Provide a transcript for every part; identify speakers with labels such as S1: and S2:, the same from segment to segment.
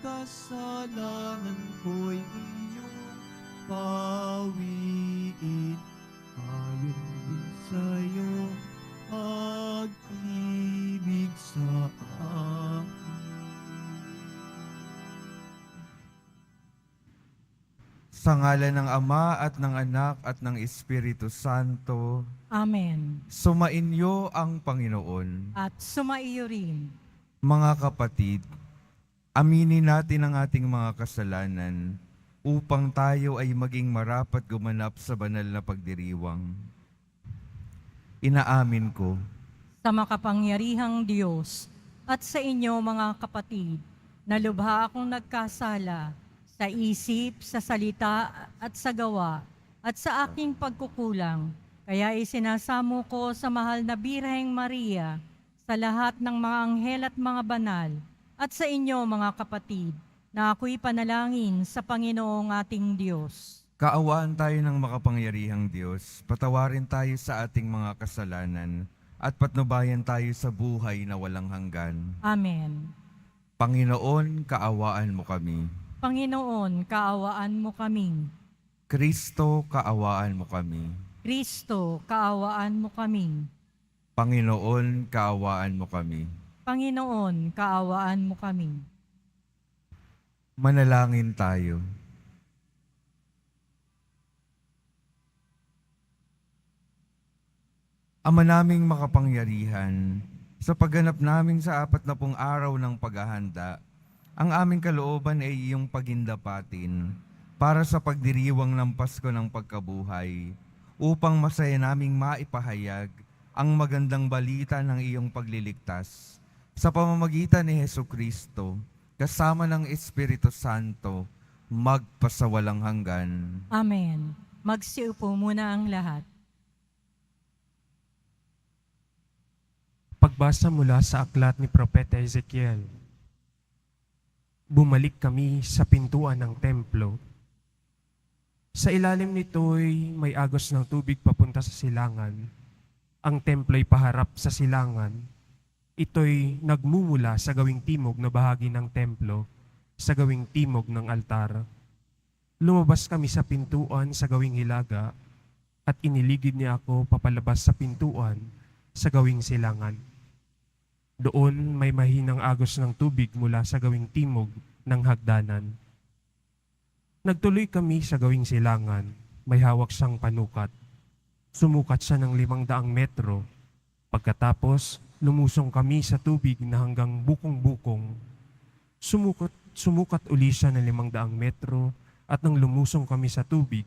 S1: kasalanan ko'y iyong pawiin. Ayon din sa'yo, pag-ibig sa akin.
S2: Sa ngalan ng Ama at ng Anak at ng Espiritu Santo,
S3: Amen.
S2: sumainyo ang Panginoon.
S3: At sumaiyo rin.
S2: Mga kapatid, aminin natin ang ating mga kasalanan upang tayo ay maging marapat gumanap sa banal na pagdiriwang. Inaamin ko
S3: Sa makapangyarihang Diyos at sa inyo mga kapatid, na lubha akong nagkasala sa isip, sa salita at sa gawa at sa aking pagkukulang. Kaya isinasamo ko sa mahal na Birheng Maria, sa lahat ng mga anghel at mga banal, at sa inyo mga kapatid, na ako'y panalangin sa Panginoong ating Diyos.
S2: kaawaan tayo ng makapangyarihang Diyos, patawarin tayo sa ating mga kasalanan, at patnubayan tayo sa buhay na walang hanggan.
S3: Amen.
S2: Panginoon, kaawaan mo kami.
S3: Panginoon, kaawaan mo kami.
S2: Kristo, kaawaan mo kami.
S3: Kristo, kaawaan mo kami.
S2: Panginoon, kaawaan mo kami.
S3: Panginoon, kaawaan mo kami.
S2: Manalangin tayo. Ama naming makapangyarihan, sa pagganap namin sa 40 araw ng paghahanda, ang aming kalooban ay iyong pagindapatin para sa pagdiriwang ng Pasko ng pagkabuhay, upang masaya naming maipahayag ang magandang balita ng iyong pagliligtas sa pamamagitan ni Hesukristo, kasama ng Espiritu Santo, magpasawalang hanggan.
S3: Amen. Magsiupo muna ang lahat.
S4: Pagbasa mula sa aklat ni Propeta Ezekiel. Bumalik kami sa pintuan ng templo. Sa ilalim nito'y may agos ng tubig papunta sa silangan. Ang templo'y paharap sa silangan. Ito'y nagmumula sa gawing timog na bahagi ng templo, sa gawing timog ng altar. Lumabas kami sa pintuan sa gawing hilaga at iniligid niya ako papalabas sa pintuan sa gawing silangan. Doon may mahinang agos ng tubig mula sa gawing timog ng hagdanan. Nagtuloy kami sa gawing silangan, may hawak siyang panukat. Sumukat siya ng 500 metro. Pagkatapos, lumusong kami sa tubig na hanggang bukong-bukong. Sumukat uli siya ng 500 metro at nang lumusong kami sa tubig,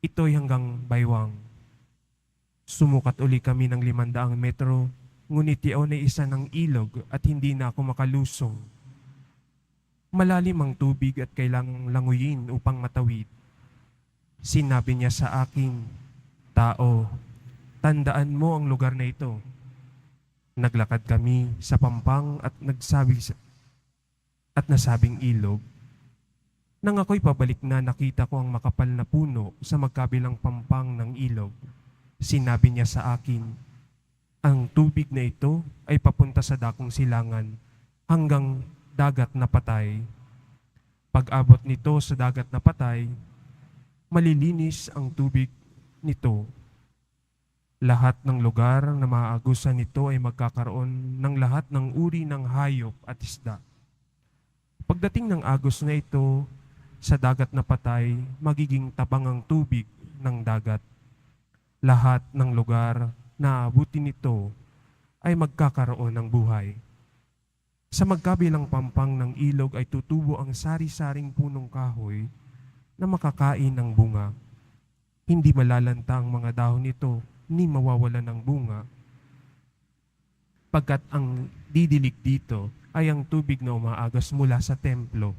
S4: ito'y hanggang baywang. Sumukat uli kami ng 500 metro, ngunit iyon ay isa ng ilog at hindi na ako makalusong. Malalim ang tubig at kailangang languyin upang matawid. Sinabi niya sa akin, "Tao, tandaan mo ang lugar na ito." Naglakad kami sa pampang at nasabing ilog. Nang ako'y pabalik na, nakita ko ang makapal na puno sa magkabilang pampang ng ilog. Sinabi niya sa akin, "Ang tubig na ito ay papunta sa dakong silangan hanggang dagat na patay. Pag-abot nito sa dagat na patay, malilinis ang tubig nito. Lahat ng lugar na maaagusan nito ay magkakaroon ng lahat ng uri ng hayop at isda. Pagdating ng agos na ito sa dagat na patay, magiging tabang ang tubig ng dagat. Lahat ng lugar na aabutin nito ay magkakaroon ng buhay. Sa magkabilang pampang ng ilog ay tutubo ang sari-saring punong kahoy na makakain ng bunga. Hindi malalanta ang mga dahon nito ni mawawala ng bunga. Pagkat ang didilig dito ay ang tubig na umaagas mula sa templo.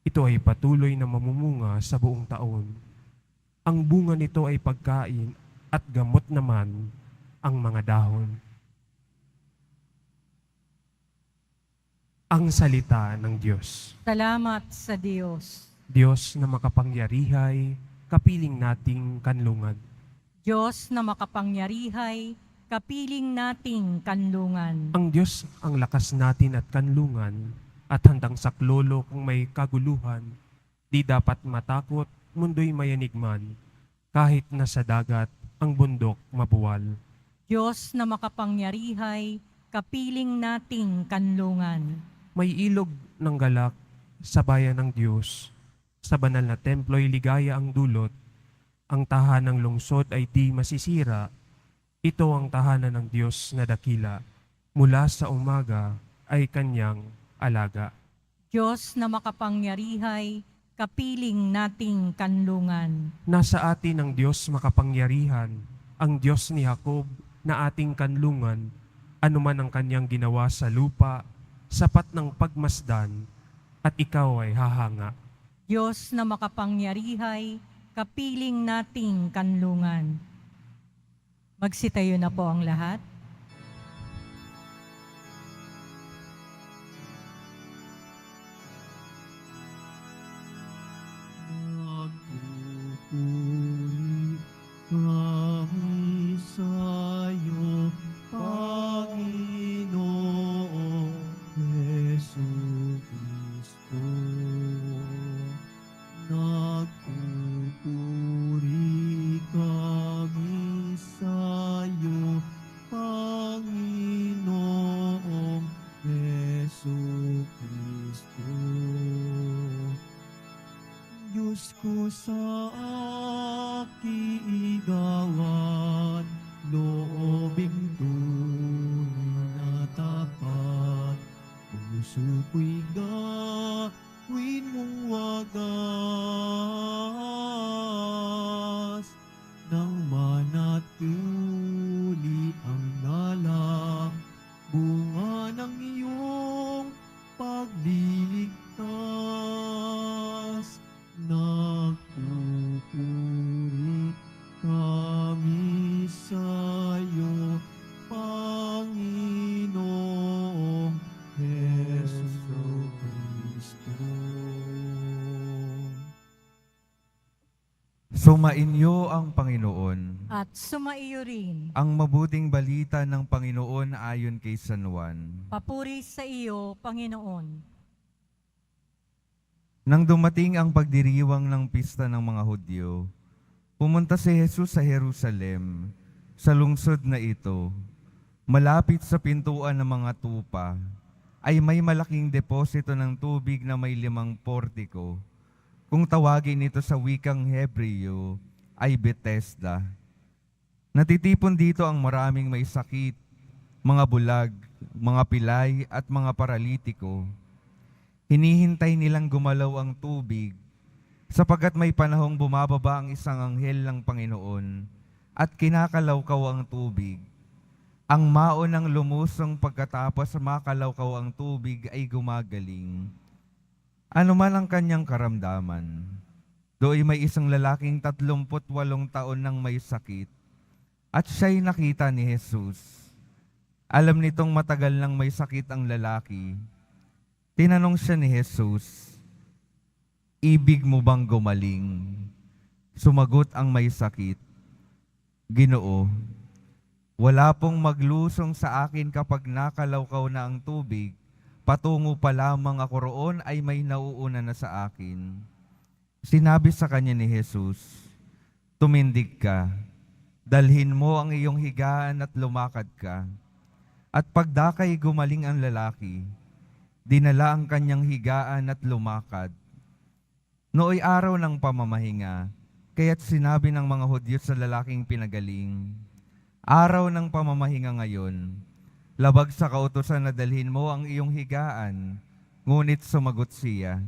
S4: Ito ay patuloy na mamumunga sa buong taon. Ang bunga nito ay pagkain at gamot naman ang mga dahon." Ang salita ng Diyos.
S3: Salamat sa Diyos.
S4: Diyos na makapangyarihay, kapiling nating kanlungan.
S3: Diyos na makapangyarihay, kapiling nating kanlungan.
S4: Ang Diyos ang lakas natin at kanlungan, at handang saklolo kung may kaguluhan. Di dapat matakot, mundo'y mayanigman, kahit nasa dagat ang bundok mabuwal.
S3: Diyos na makapangyarihay, kapiling nating kanlungan.
S4: May ilog ng galak sa bayan ng Diyos. Sa banal na templo'y ligaya ang dulot. Ang tahanang lungsod ay di masisira. Ito ang tahanan ng Diyos na dakila. Mula sa umaga ay kanyang alaga.
S3: Diyos na makapangyarihay, kapiling nating kanlungan.
S4: Nasa atin ang Diyos makapangyarihan, ang Diyos ni Jacob na ating kanlungan. Anuman ang kanyang ginawa sa lupa, sapat ng pagmasdan, at ikaw ay hahanga.
S3: Diyos na makapangyarihay, kapiling nating kanlungan. Magsitayo na po ang lahat.
S1: Nagpupuri kami sa'yo, Panginoong Jesucristo. Nagpupuri kami sa'yo, Panginoong Jesucristo. Diyos ko sa aking igawan, loobing tunay na tapat, puso ko'y gawin mong wagas, nang manatili ang galak, bunga ng iyong pagliligtas. Nagpupuri kami sa'yo, Panginoong Jesucristo.
S2: Sumainyo ang Panginoon.
S3: At sumaiyo rin.
S2: Ang mabuting balita ng Panginoon ayon kay San Juan.
S3: Papuri sa iyo, Panginoon.
S2: Nang dumating ang pagdiriwang ng pista ng mga Hudyo, pumunta si Jesus sa Jerusalem, sa lungsod na ito. Malapit sa pintuan ng mga tupa, ay may malaking deposito ng tubig na may 5 portiko. Kung tawagin ito sa wikang Hebreo, ay Bethesda. Natitipon dito ang maraming may sakit, mga bulag, mga pilay at mga paralitiko. Hinihintay nilang gumalaw ang tubig, sapagkat may panahong bumababa ang isang anghel ng Panginoon at kinakalawkaw ang tubig. Ang maunang lumusong pagkatapos makalawkaw ang tubig ay gumagaling. Ano man ang kanyang karamdaman, do'y may isang lalaking 38 taon nang may sakit, at siya'y nakita ni Jesus. Alam nitong matagal nang may sakit ang lalaki. Tinanong siya ni Jesus, "Ibig mo bang gumaling?" Sumagot ang may sakit, "Ginoo, wala pong maglusong sa akin kapag nakalawkaw na ang tubig. Patungo pa lamang ako roon ay may nauuna na sa akin." Sinabi sa kanya ni Jesus, "Tumindig ka, dalhin mo ang iyong higaan at lumakad ka." At pagdakay gumaling ang lalaki, dinala ang kanyang higaan at lumakad. Nooy araw ng pamamahinga, kaya't sinabi ng mga Hudyo sa lalaking pinagaling, "Araw ng pamamahinga ngayon, labag sa kautusan na dalhin mo ang iyong higaan." Ngunit sumagot siya,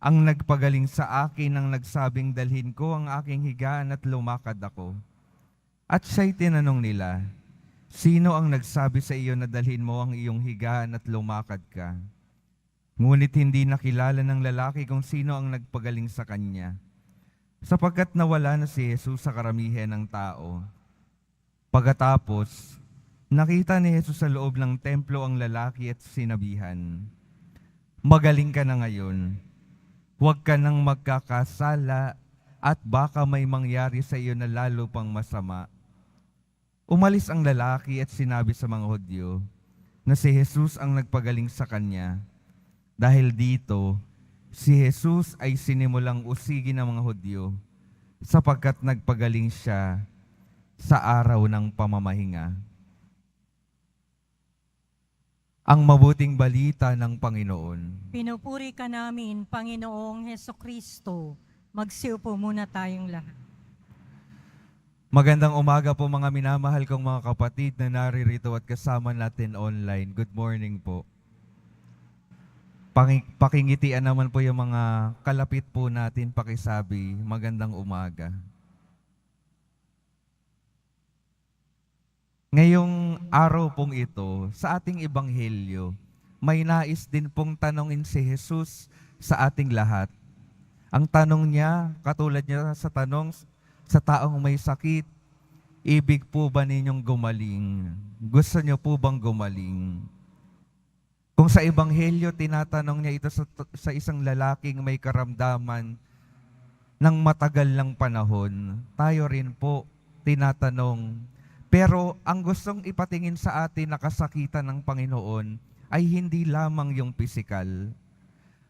S2: "Ang nagpagaling sa akin ang nagsabing dalhin ko ang aking higaan at lumakad ako." At siya'y tinanong nila, "Sino ang nagsabi sa iyo na dalhin mo ang iyong higaan at lumakad ka?" Ngunit hindi nakilala ng lalaki kung sino ang nagpagaling sa kanya, sapagkat nawala na si Jesus sa karamihan ng tao. Pagkatapos, nakita ni Jesus sa loob ng templo ang lalaki at sinabihan, "Magaling ka na ngayon. Huwag ka nang magkakasala at baka may mangyari sa iyo na lalo pang masama." Umalis ang lalaki at sinabi sa mga Hudyo na si Jesus ang nagpagaling sa kanya. Dahil dito, si Jesus ay sinimulang usigin ng mga Hudyo sapagkat nagpagaling siya sa araw ng pamamahinga. Ang mabuting balita ng Panginoon.
S3: Pinupuri ka namin, Panginoong Hesukristo. Magsiupo muna tayong lahat.
S2: Magandang umaga po mga minamahal kong mga kapatid na naririto at kasama natin online. Good morning po. Pakingitian naman po yung mga kalapit po natin pakisabi. Magandang umaga. Ngayong araw pong ito, sa ating ebanghelyo, may nais din pong tanongin si Jesus sa ating lahat. Ang tanong niya, katulad niya sa tanong sa taong may sakit, ibig po ba ninyong gumaling? Gusto niyo po bang gumaling? Kung sa ebanghelyo, tinatanong niya ito sa isang lalaking may karamdaman ng matagal ng panahon, tayo rin po tinatanong. Pero ang gustong ipatingin sa atin na kasakitan ng Panginoon ay hindi lamang yung pisikal.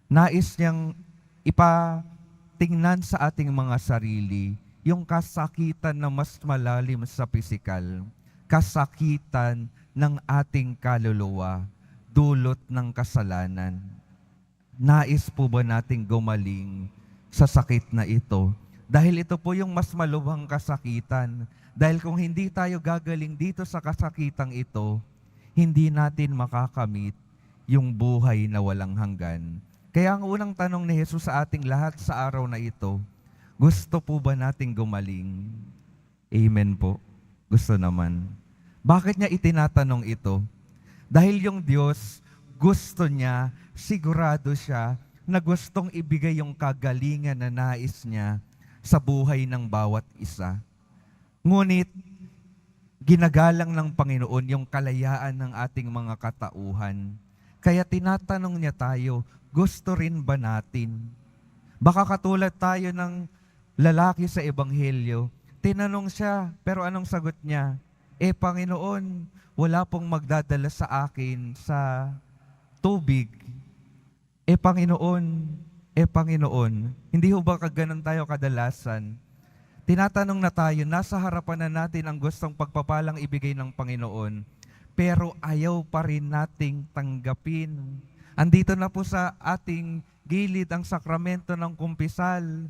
S2: Nais niyang ipatingnan sa ating mga sarili yung kasakitan na mas malalim sa pisikal, kasakitan ng ating kaluluwa, dulot ng kasalanan. Nais po ba nating gumaling sa sakit na ito? Dahil ito po yung mas malubhang kasakitan. Dahil kung hindi tayo gagaling dito sa kasakitang ito, hindi natin makakamit yung buhay na walang hanggan. Kaya ang unang tanong ni Jesus sa ating lahat sa araw na ito, gusto po ba nating gumaling? Amen po. Gusto naman. Bakit niya itinatanong ito? Dahil yung Diyos, gusto niya, sigurado siya, na gustong ibigay yung kagalingan na nais niya sa buhay ng bawat isa. Ngunit, ginagalang ng Panginoon yung kalayaan ng ating mga katauhan. Kaya tinatanong niya tayo, gusto rin ba natin? Baka katulad tayo ng lalaki sa ebanghelyo, tinanong siya, pero anong sagot niya? Panginoon, wala pong magdadala sa akin sa tubig. Panginoon, hindi ho ba kaganon tayo kadalasan? Tinatanong na tayo, nasa harapan na natin ang gustong pagpapalang ibigay ng Panginoon, pero ayaw pa rin nating tanggapin. Andito na po sa ating gilid ang sakramento ng kumpisal.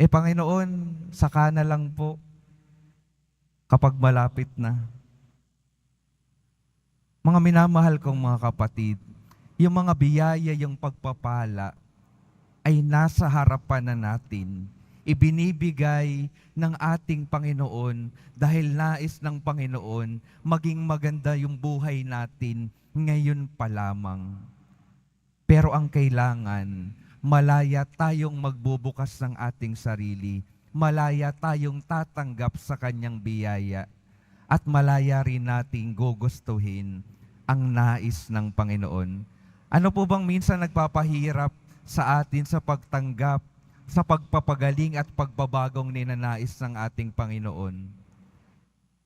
S2: Panginoon, saka na lang po kapag malapit na. Mga minamahal kong mga kapatid, yung mga biyaya, yung pagpapala ay nasa harapan na natin. Ibinibigay ng ating Panginoon dahil nais ng Panginoon maging maganda yung buhay natin ngayon pa lamang. Pero ang kailangan, malaya tayong magbubukas ng ating sarili, malaya tayong tatanggap sa kanyang biyaya, at malaya rin nating gugustuhin ang nais ng Panginoon. Ano po bang minsan nagpapahirap sa atin sa pagtanggap sa pagpapagaling at pagbabagong ninanais ng ating Panginoon?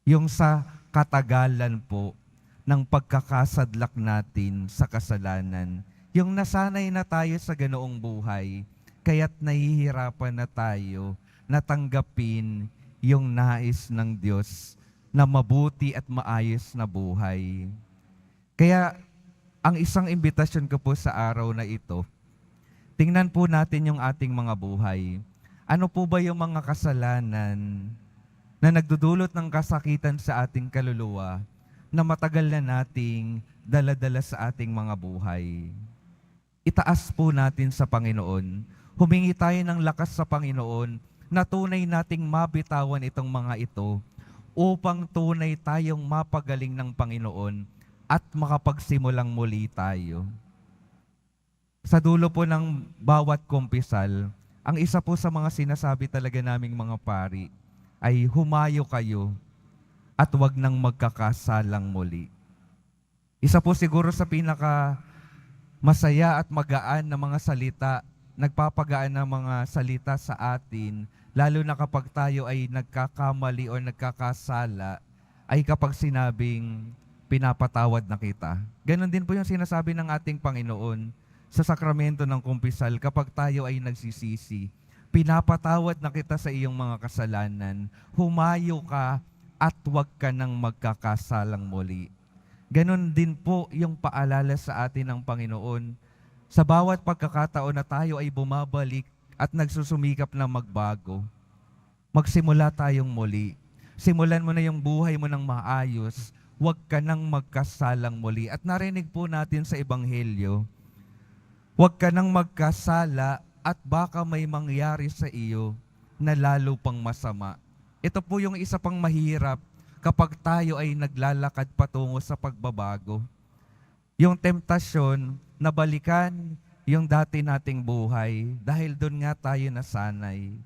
S2: Yung sa katagalan po ng pagkakasadlak natin sa kasalanan. Yung nasanay na tayo sa ganoong buhay, kaya't nahihirapan na tayo natanggapin yung nais ng Diyos na mabuti at maayos na buhay. Kaya ang isang imbitasyon ko po sa araw na ito, tingnan po natin yung ating mga buhay. Ano po ba yung mga kasalanan na nagdudulot ng kasakitan sa ating kaluluwa na matagal na nating dala-dala sa ating mga buhay? Itaas po natin sa Panginoon. Humingi tayo ng lakas sa Panginoon na tunay nating mabitawan itong mga ito upang tunay tayong mapagaling ng Panginoon at makapagsimulang muli tayo. Sa dulo po ng bawat kumpisal, ang isa po sa mga sinasabi talaga naming mga pari ay humayo kayo at huwag nang magkakasalang muli. Isa po siguro sa pinaka masaya at magaan na mga salita, nagpapagaan ng mga salita sa atin, lalo na kapag tayo ay nagkakamali o nagkakasala, ay kapag sinabing pinapatawad na kita. Ganon din po yung sinasabi ng ating Panginoon. sa sakramento ng kumpisal kapag tayo ay nagsisisi. Pinapatawad na kita sa iyong mga kasalanan. Humayo ka at huwag ka nang magkakasalang muli. Ganon din po yung paalala sa atin ng Panginoon. Sa bawat pagkakataon na tayo ay bumabalik at nagsusumikap na magbago, magsimula tayong muli. Simulan mo na yung buhay mo ng maayos. Huwag ka nang magkasalang muli. At narinig po natin sa Ebanghelyo, huwag ka nang magkasala at baka may mangyari sa iyo na lalo pang masama. Ito po yung isa pang mahirap kapag tayo ay naglalakad patungo sa pagbabago. Yung temptasyon na balikan yung dati nating buhay dahil doon nga tayo nasanay.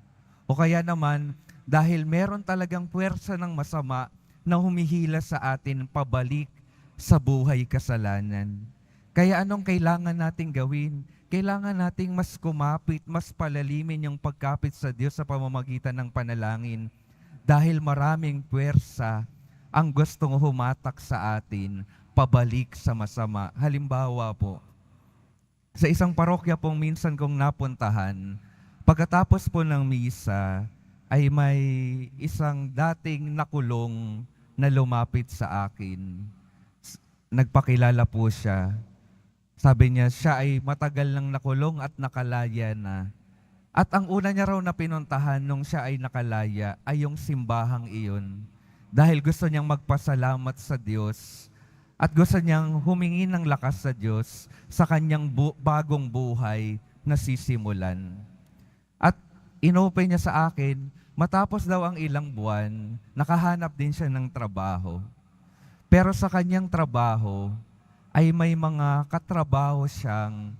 S2: O kaya naman, dahil meron talagang puwersa ng masama na humihila sa atin pabalik sa buhay kasalanan. Kaya anong kailangan nating gawin? Kailangan nating mas kumapit, mas palalimin yung pagkapit sa Diyos sa pamamagitan ng panalangin. Dahil maraming puwersa ang gustong humatak sa atin pabalik sa masama. Halimbawa po, sa isang parokya pong minsan kong napuntahan, pagkatapos po ng misa, ay may isang dating nakulong na lumapit sa akin. Nagpakilala po siya. Sabi niya, siya ay matagal nang nakulong at nakalaya na. At ang una niya raw na pinuntahan nung siya ay nakalaya ay yung simbahang iyon. Dahil gusto niyang magpasalamat sa Diyos at gusto niyang humingi ng lakas sa Diyos sa kanyang bagong buhay na sisimulan. At inopen niya sa akin, matapos daw ang ilang buwan, nakahanap din siya ng trabaho. Pero sa kanyang trabaho, ay may mga katrabaho siyang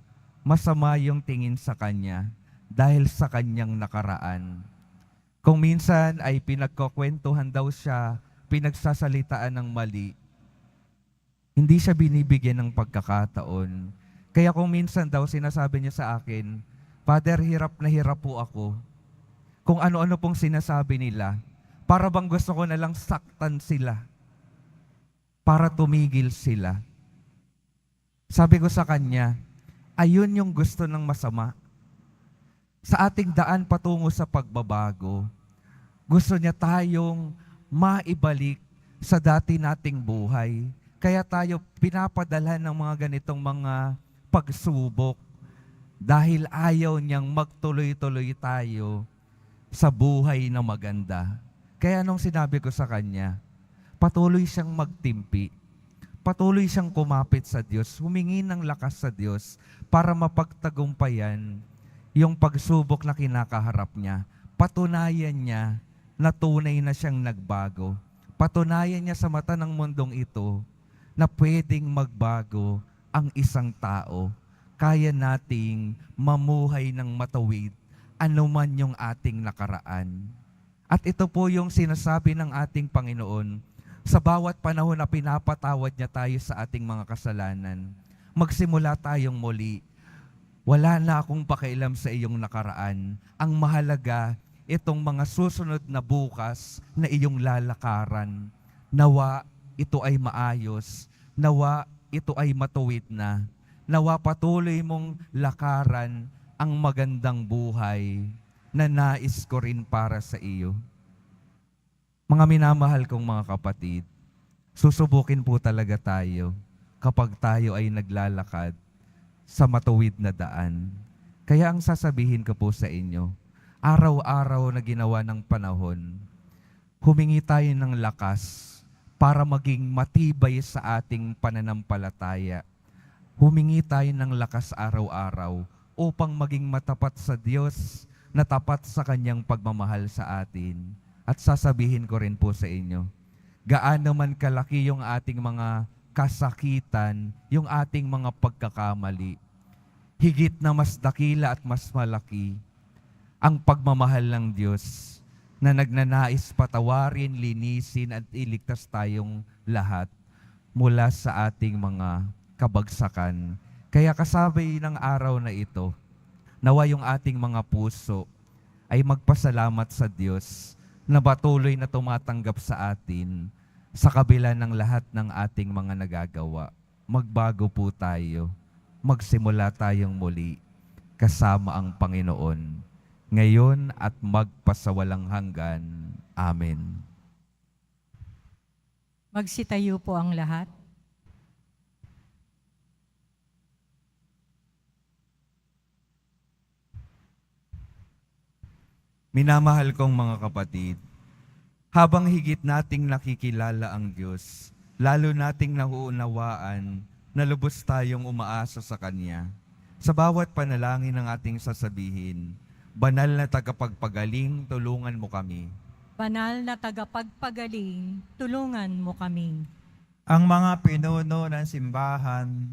S2: masama yung tingin sa kanya dahil sa kanyang nakaraan. Kung minsan ay pinagkukwentuhan daw siya, pinagsasalitaan ng mali, hindi siya binibigyan ng pagkakataon. Kaya kung minsan daw sinasabi niya sa akin, Father, hirap na hirap po ako. Kung ano-ano pong sinasabi nila, para bang gusto ko na lang saktan sila para tumigil sila. Sabi ko sa kanya, ayun yung gusto ng masama. Sa ating daan patungo sa pagbabago, gusto niya tayong maibalik sa dati nating buhay. Kaya tayo pinapadalhan ng mga ganitong mga pagsubok dahil ayaw niyang magtuloy-tuloy tayo sa buhay na maganda. Kaya nung sinabi ko sa kanya, patuloy siyang magtimpi, patuloy siyang kumapit sa Diyos, humingi ng lakas sa Diyos para mapagtagumpayan yung pagsubok na kinakaharap niya. Patunayan niya na tunay na siyang nagbago. Patunayan niya sa mata ng mundong ito na pwedeng magbago ang isang tao. Kaya nating mamuhay ng matuwid anuman yung ating nakaraan. At ito po yung sinasabi ng ating Panginoon sa bawat panahon na pinapatawad niya tayo sa ating mga kasalanan. Magsimula tayong muli. Wala na akong pakialam sa iyong nakaraan. Ang mahalaga, itong mga susunod na bukas na iyong lalakaran. Nawa ito ay maayos. Nawa ito ay matuwid na. Nawa patuloy mong lakaran ang magandang buhay na nais ko rin para sa iyo. Mga minamahal kong mga kapatid, susubukin po talaga tayo kapag tayo ay naglalakad sa matuwid na daan. Kaya ang sasabihin ko po sa inyo, araw-araw na ginawa ng panahon, humingi tayo ng lakas para maging matibay sa ating pananampalataya. Humingi tayo ng lakas araw-araw upang maging matapat sa Diyos na tapat sa Kanyang pagmamahal sa atin. At sasabihin ko rin po sa inyo, gaano man kalaki yung ating mga kasakitan, yung ating mga pagkakamali, higit na mas dakila at mas malaki ang pagmamahal ng Diyos na nagnanais patawarin, linisin at iligtas tayong lahat mula sa ating mga kabagsakan. Kaya kasabay ng araw na ito, nawa yung ating mga puso ay magpasalamat sa Diyos na patuloy na tumatanggap sa atin sa kabila ng lahat ng ating mga nagagawa. Magbago po tayo magsimula tayong muli kasama ang Panginoon, ngayon at magpasawalang hanggan. Amen.
S3: Magsitayo po ang lahat.
S2: Minamahal kong mga kapatid, habang higit nating nakikilala ang Diyos, lalo nating nauunawaan na lubos tayong umaasa sa Kanya. Sa bawat panalangin ng ating sasabihin, banal na tagapagpagaling, tulungan mo kami.
S3: Banal na tagapagpagaling, tulungan mo kami.
S5: Ang mga pinuno ng simbahan,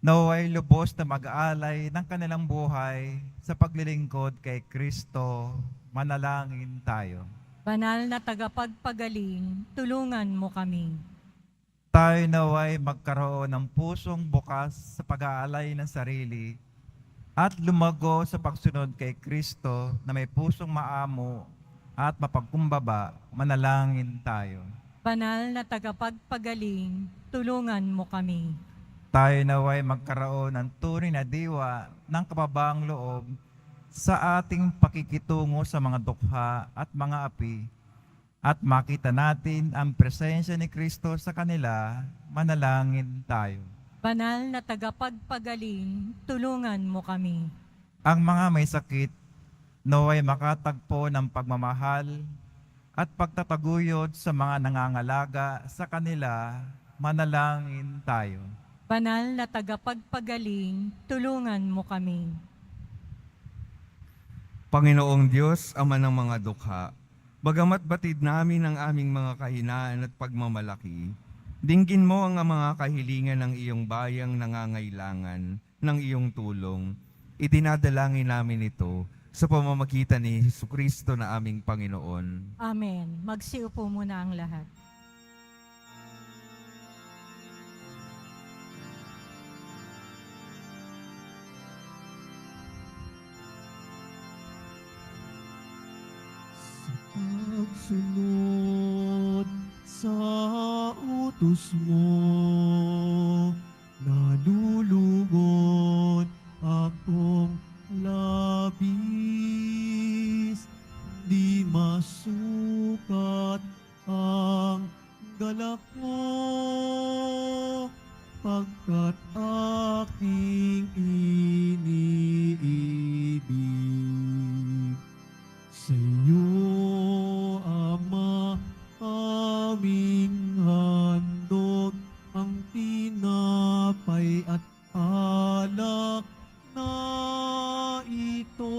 S5: naway lubos na mag-aalay ng kanilang buhay sa paglilingkod kay Kristo, manalangin tayo.
S3: Banal na tagapagpagaling, tulungan mo kami.
S5: Tayo naway magkaroon ng pusong bukas sa pag-aalay ng sarili at lumago sa pagsunod kay Kristo na may pusong maamo at mapagkumbaba, manalangin tayo.
S3: Banal na tagapagpagaling, tulungan mo kami.
S5: Tayo naway magkaroon ng tunay na diwa ng kababaang loob sa ating pakikitungo sa mga dukha at mga api at makita natin ang presensya ni Kristo sa kanila, manalangin tayo.
S3: Banal na tagapagpagaling, tulungan mo kami.
S5: Ang mga may sakit naway makatagpo ng pagmamahal at pagtataguyod sa mga nangangalaga sa kanila, manalangin tayo.
S3: Banal na tagapagpagaling, tulungan mo kami.
S2: Panginoong Diyos, Ama ng mga dukha, bagamat batid namin ang aming mga kahinaan at pagmamalaki, dinggin mo ang mga kahilingan ng iyong bayang nangangailangan ng iyong tulong. Idinadalangin namin ito sa pamamagitan ni Jesucristo na aming Panginoon.
S3: Amen. Magsiupo muna ang lahat.
S1: Pagsunod sa utos mo, nalulugod akong labis, di masukat ang galak mo, pagkat aking iniibig. Sa iyo, Ama, aming handog ang tinapay at alak na ito,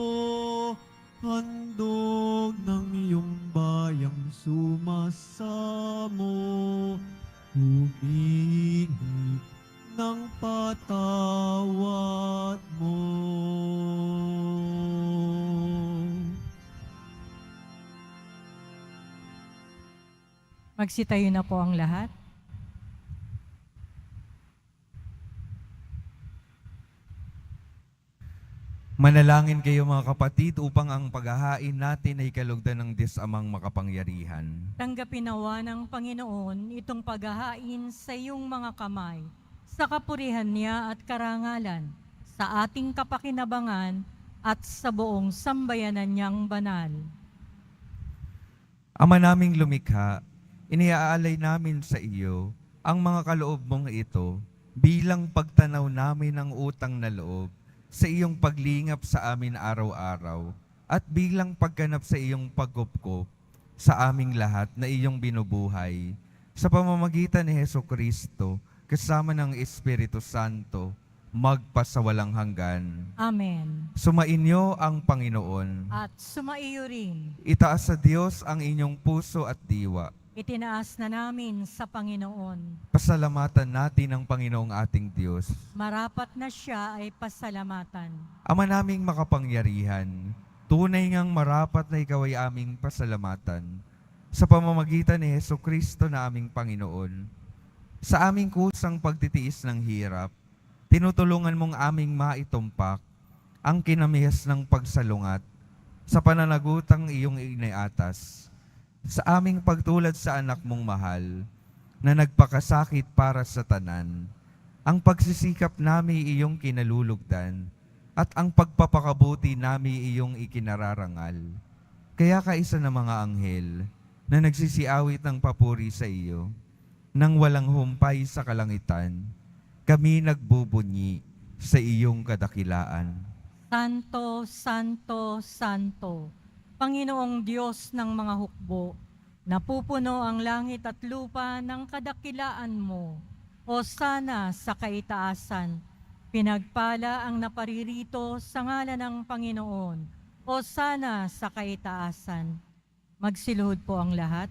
S1: handog ng iyong bayang sumasamo, humingi ng patawad mo.
S3: Magsitayo na po ang lahat.
S2: Manalangin kayo mga kapatid upang ang paghahain natin ay kalugdan ng Diyos Amang makapangyarihan.
S3: Tanggapin nawa ng Panginoon itong paghahain sa iyong mga kamay, sa kapurihan niya at karangalan, sa ating kapakinabangan at sa buong sambayanan niyang banal.
S2: Ama naming lumikha, iniaalay namin sa iyo ang mga kaloob mong ito bilang pagtanaw namin ng utang na loob sa iyong paglingap sa amin araw-araw at bilang pagganap sa iyong pagkupkop sa aming lahat na iyong binubuhay sa pamamagitan ni Jesucristo kasama ng Espiritu Santo magpasawalang hanggan.
S3: Amen.
S2: Sumainyo ang Panginoon.
S3: At sumaiyo rin,
S2: Itaas sa Diyos ang inyong puso at diwa.
S3: itinaas na namin sa Panginoon.
S2: Pasalamatan natin ang Panginoong ating Diyos.
S3: Marapat na siya ay pasalamatan.
S2: Ama naming makapangyarihan, tunay ngang marapat na ikaw ay aming pasalamatan sa pamamagitan ni Jesucristo na aming Panginoon. Sa aming kusang pagtitiis ng hirap, tinutulungan mong aming maitumpak ang kinamihas ng pagsalungat sa pananagutang iyong iniatas. Sa aming pagtulad sa anak mong mahal na nagpakasakit para sa tanan, Ang pagsisikap nami iyong kinalulugdan, at ang pagpapakabuti nami iyong ikinararangal. Kaya kaisa ng mga anghel na nagsisiawit ng papuri sa iyo, nang walang humpay sa kalangitan, kami nagbubunyi sa iyong kadakilaan.
S3: Santo, Santo, Santo, Panginoong Diyos ng mga hukbo, napupuno ang langit at lupa ng kadakilaan mo. O sana sa kaitaasan, pinagpala ang naparirito sa ngalan ng Panginoon. O sana sa kaitaasan. Magsiluhod po ang lahat.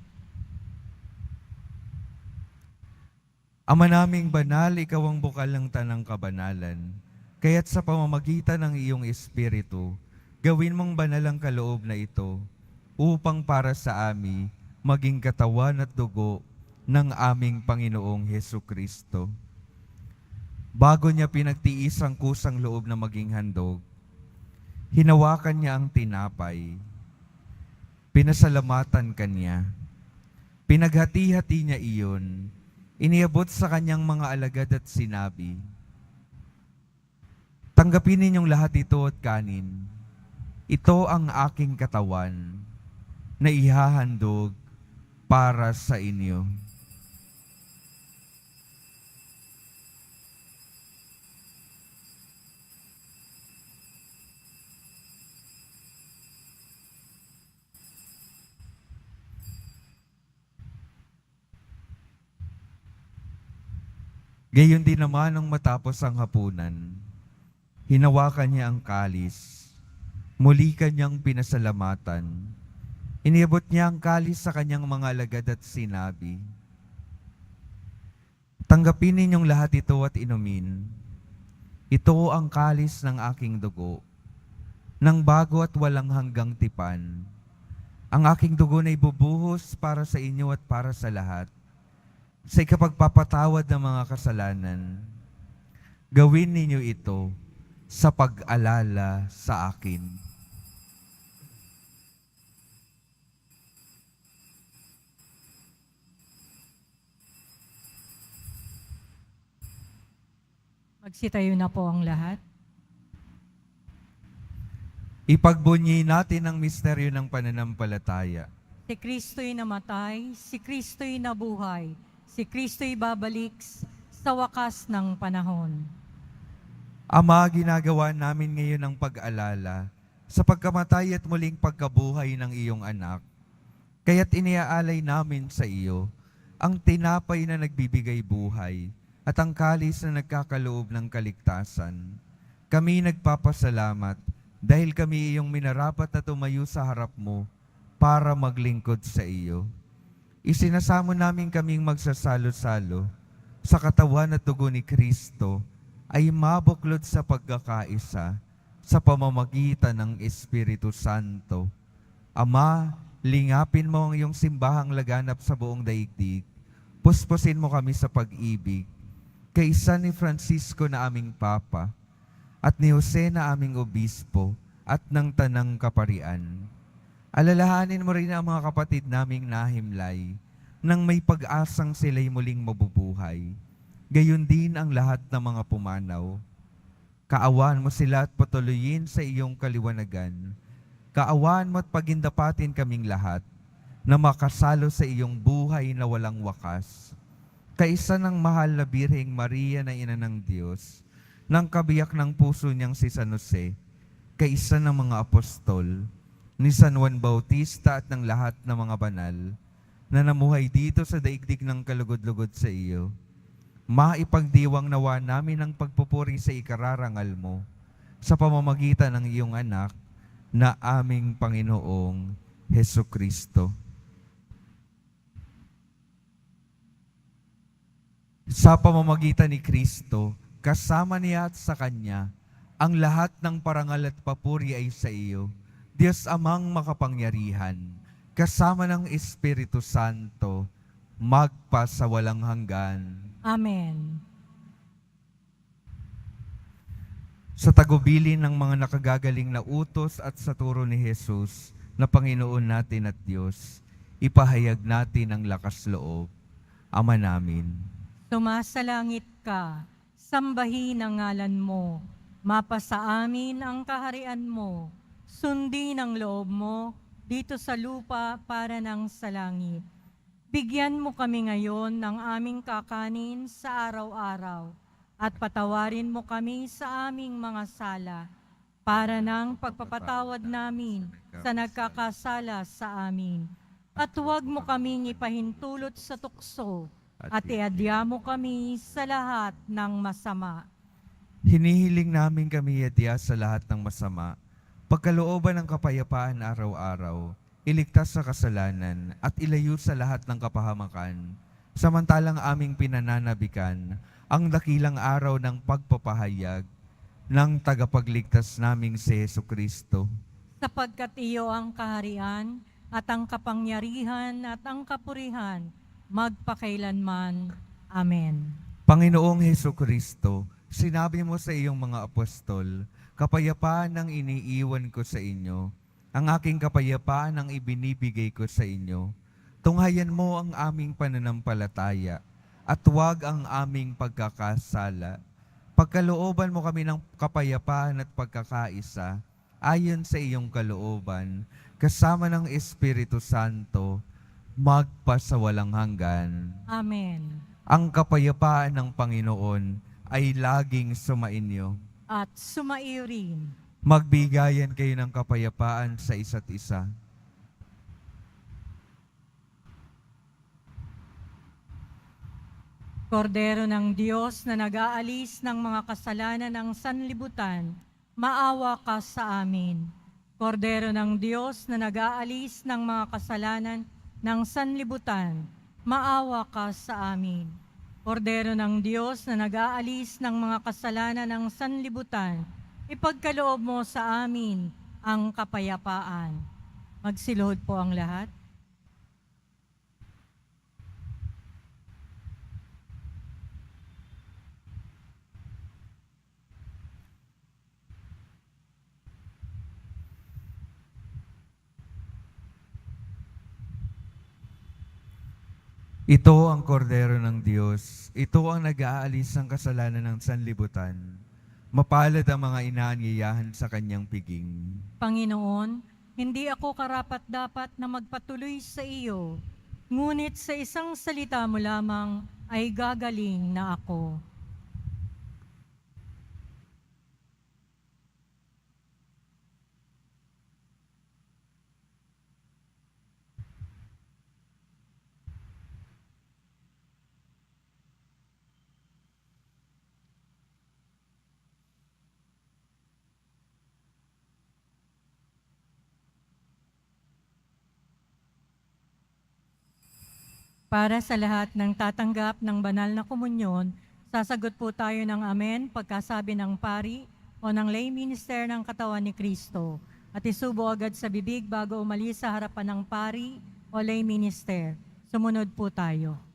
S2: Ama naming banal, ikaw ang bukal ng tanang kabanalan. Kaya't sa pamamagitan ng iyong Espiritu, gawin mong banal ang kaloob na ito, upang para sa amin maging katawan at dugo ng aming Panginoong Hesukristo. Bago niya pinagtiis ang kusang loob na maging handog, hinawakan niya ang tinapay, pinasalamatan kanya, pinaghati-hati niya iyon, iniabot sa kanyang mga alagad at sinabi, "Tanggapin ninyong lahat ito at kanin. Ito ang aking katawan na ihahandog para sa inyo." Gayon din naman nung matapos ang hapunan, hinawakan niya ang kalis, muli kanyang pinasalamatan. Iniabot niya ang kalis sa kanyang mga alagad at sinabi, "Tanggapin ninyong lahat ito at inumin. Ito ang kalis ng aking dugo, ng bago at walang hanggang tipan. Ang aking dugo na ibubuhos para sa inyo at para sa lahat, sa ikapagpapatawad ng mga kasalanan. Gawin ninyo ito sa pag-alala sa akin."
S3: Magsitayo na po ang lahat.
S2: Ipagbunyi natin ang misteryo ng pananampalataya.
S3: Si Kristo'y namatay, si Kristo'y nabuhay, si Kristo'y babalik sa wakas ng panahon.
S2: Ama, ginagawa namin ngayon ang pag-alala sa pagkamatay at muling pagkabuhay ng iyong anak. Kaya't iniaalay namin sa iyo ang tinapay na nagbibigay buhay at ang kalis na nagkakaloob ng kaligtasan. Kami nagpapasalamat dahil kami iyong minarapat na tumayo sa harap mo para maglingkod sa iyo. Isinasamo namin kaming magsasalo-salo sa katawan at dugo ni Kristo ay mabuklod sa pagkakaisa sa pamamagitan ng Espiritu Santo. Ama, lingapin mo ang iyong simbahang laganap sa buong daigdig. Puspusin mo kami sa pag-ibig, kaisa ni Francisco na aming Papa, at ni Jose na aming Obispo, at ng Tanang Kaparian. Alalahanin mo rin ang mga kapatid naming nahimlay, nang may pag-asang sila'y muling mabubuhay. Gayon din ang lahat ng mga pumanaw. Kaawaan mo sila at patuloyin sa iyong kaliwanagan. Kaawaan mo at pagindapatin kaming lahat na makasalo sa iyong buhay na walang wakas. Kaisa ng mahal na Birheng Maria na Ina ng Diyos, ng kabiyak ng puso niyang si San Jose, kaisa ng mga apostol, ni San Juan Bautista at ng lahat ng mga banal, na namuhay dito sa daigdig ng kalugod-lugod sa iyo, maipagdiwang nawa namin ang pagpupuri sa ikararangal mo sa pamamagitan ng iyong anak na aming Panginoong Hesukristo. Sa pamamagitan ni Kristo, kasama niya at sa Kanya, ang lahat ng parangal at papuri ay sa iyo, Diyos Amang makapangyarihan, kasama ng Espiritu Santo, magpa sa walang hanggan.
S3: Amen.
S2: Sa tagubilin ng mga nakagagaling na utos at sa turo ni Jesus na Panginoon natin at Diyos, ipahayag natin ang lakas loob. Ama namin,
S3: Sumasalangit ka, Sambahin ang ngalan mo. Mapasa amin ang kaharian mo. Sundin ang loob mo dito sa lupa para ng sa langit. Bigyan mo kami ngayon ng aming kakanin sa araw-araw at patawarin mo kami sa aming mga sala para ng pagpapatawad namin sa nagkakasala sa amin. At huwag mo kaming ipahintulot sa tukso at iadya mo kami sa lahat ng masama.
S2: Hinihiling namin kami yadya sa lahat ng masama, pagkalooban ng kapayapaan araw-araw, iligtas sa kasalanan at ilayo sa lahat ng kapahamakan, samantalang aming pinananabikan ang dakilang araw ng pagpapahayag ng tagapagligtas naming si Jesucristo.
S3: Sapagkat iyo ang kaharian at ang kapangyarihan at ang kapurihan magpakailanman. Amen.
S2: Panginoong Jesucristo, sinabi mo sa iyong mga apostol, kapayapaan ang iniiwan ko sa inyo, ang aking kapayapaan ang ibinibigay ko sa inyo. Tunghayan mo ang aming pananampalataya at huwag ang aming pagkakasala. Pagkalooban mo kami ng kapayapaan at pagkakaisa, ayon sa iyong kalooban, kasama ng Espiritu Santo, magpasawalang hanggan.
S3: Amen.
S2: Ang kapayapaan ng Panginoon ay laging sumainyo.
S3: At sumaiyo rin.
S2: Magbigayan kayo ng kapayapaan sa isa't isa.
S3: Kordero ng Diyos na nag-aalis ng mga kasalanan ng sanlibutan, maawa ka sa amin. Kordero ng Diyos na nag-aalis ng mga kasalanan ng sanlibutan, maawa ka sa amin. Kordero ng Diyos na nag-aalis ng mga kasalanan ng sanlibutan, ipagkaloob mo sa amin ang kapayapaan. Magsiluhod po ang lahat.
S2: Ito ang kordero ng Diyos. Ito ang nag-aalis ng kasalanan ng sanlibutan. Mapalad ang mga inaanyayahan sa kanyang piging.
S3: Panginoon, hindi ako karapat-dapat na magpatuloy sa iyo, ngunit sa isang salita mo lamang ay gagaling na ako. Para sa lahat ng tatanggap ng banal na komunyon, sasagot po tayo ng amen pagkasabi ng pari o ng lay minister ng katawan ni Kristo. At isubo agad sa bibig bago umalis sa harapan ng pari o lay minister. Sumunod po tayo.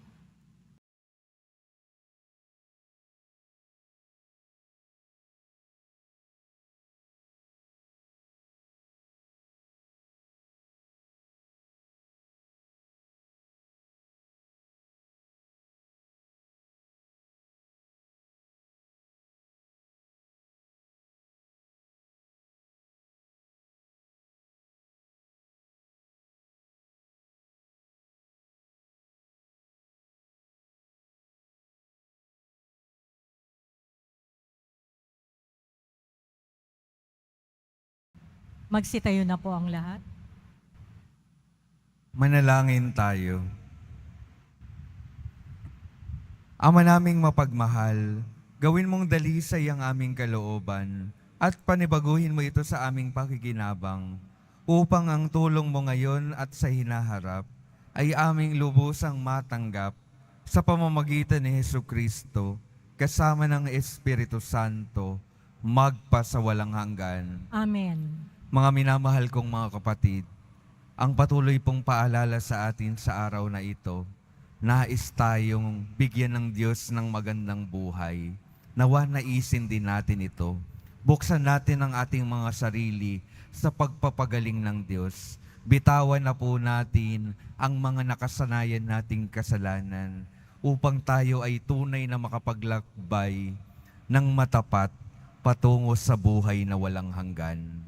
S3: Magsitayo na po ang lahat.
S2: Manalangin tayo. Ama naming mapagmahal, gawin mong dalisay ang aming kalooban at panibaguhin mo ito sa aming pakikinabang upang ang tulong mo ngayon at sa hinaharap ay aming lubusang matanggap sa pamamagitan ni Jesucristo kasama ng Espiritu Santo magpasawalang hanggan.
S3: Amen.
S2: Mga minamahal kong mga kapatid, ang patuloy pong paalala sa atin sa araw na ito, nais tayong bigyan ng Diyos ng magandang buhay. Nawa naisin din natin ito. Buksan natin ang ating mga sarili sa pagpapagaling ng Diyos. Bitawan na po natin ang mga nakasanayan nating kasalanan upang tayo ay tunay na makapaglakbay ng matapat patungo sa buhay na walang hanggan.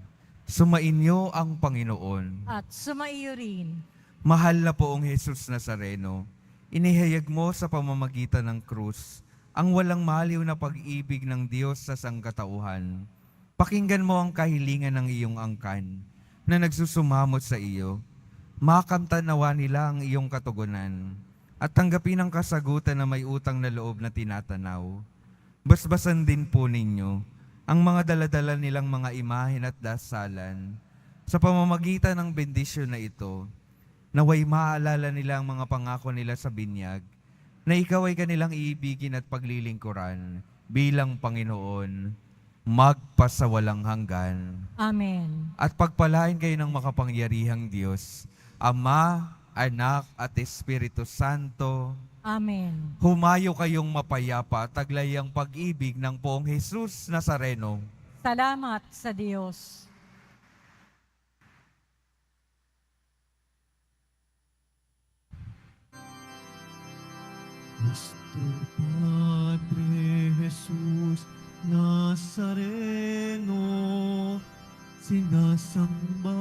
S2: Sumainyo ang Panginoon.
S3: At sumaiyo rin.
S2: Mahal na poong Jesus Nazareno, inihayag mo sa pamamagitan ng krus ang walang maliw na pag-ibig ng Diyos sa sangkatauhan. Pakinggan mo ang kahilingan ng iyong angkan na nagsusumamot sa iyo. Makamtan nawa nila ang iyong katugunan at tanggapin ang kasagutan na may utang na loob na tinatanaw. Basbasan din po ninyo ang mga daladala nilang mga imahen at dasalan. Sa pamamagitan ng bendisyon na ito, naway maalala nila ang mga pangako nila sa binyag, na ikaw ay kanilang iibigin at paglilingkuran bilang Panginoon, magpasawalang hanggan.
S3: Amen.
S2: At pagpalain kayo ng makapangyarihang Diyos, Ama, Anak at Espiritu Santo.
S3: Amen.
S2: Humayo kayong mapayapa, taglay ang pag-ibig ng poong Jesus Nazareno.
S3: Salamat sa Diyos.
S1: Nuestro Padre Jesús Nazareno, sinasamba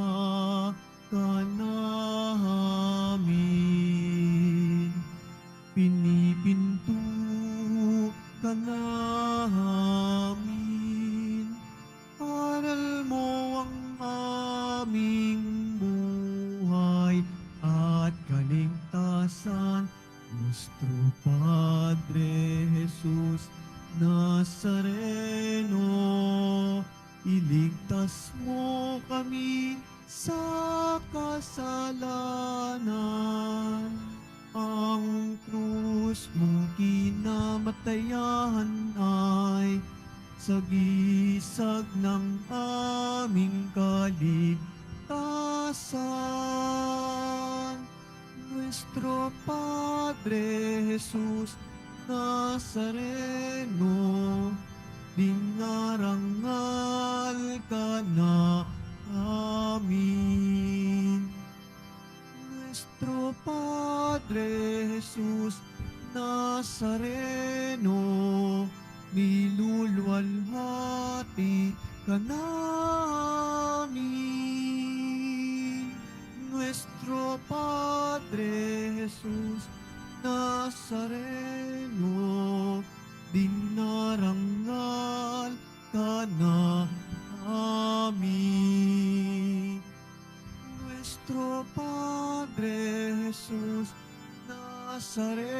S1: ka namin. Pinipinto ka namin. Aral mo ang aming buhay at kaligtasan. Nuestro Padre Jesus Nazareno, iligtas mo kami sa kasalanan. Ang krus mong kinamatayan ay sagisag ng aming kaligtasan. Nuestro Padre Jesus Nazareno, dinarangal ka na amin. Nuestro Padre Jesus Nazareno, niluluwalhati ka namin. Nuestro Padre Jesus Nazareno, dinarangal ka na amin. Nuestro Padre Jesus Nazareno,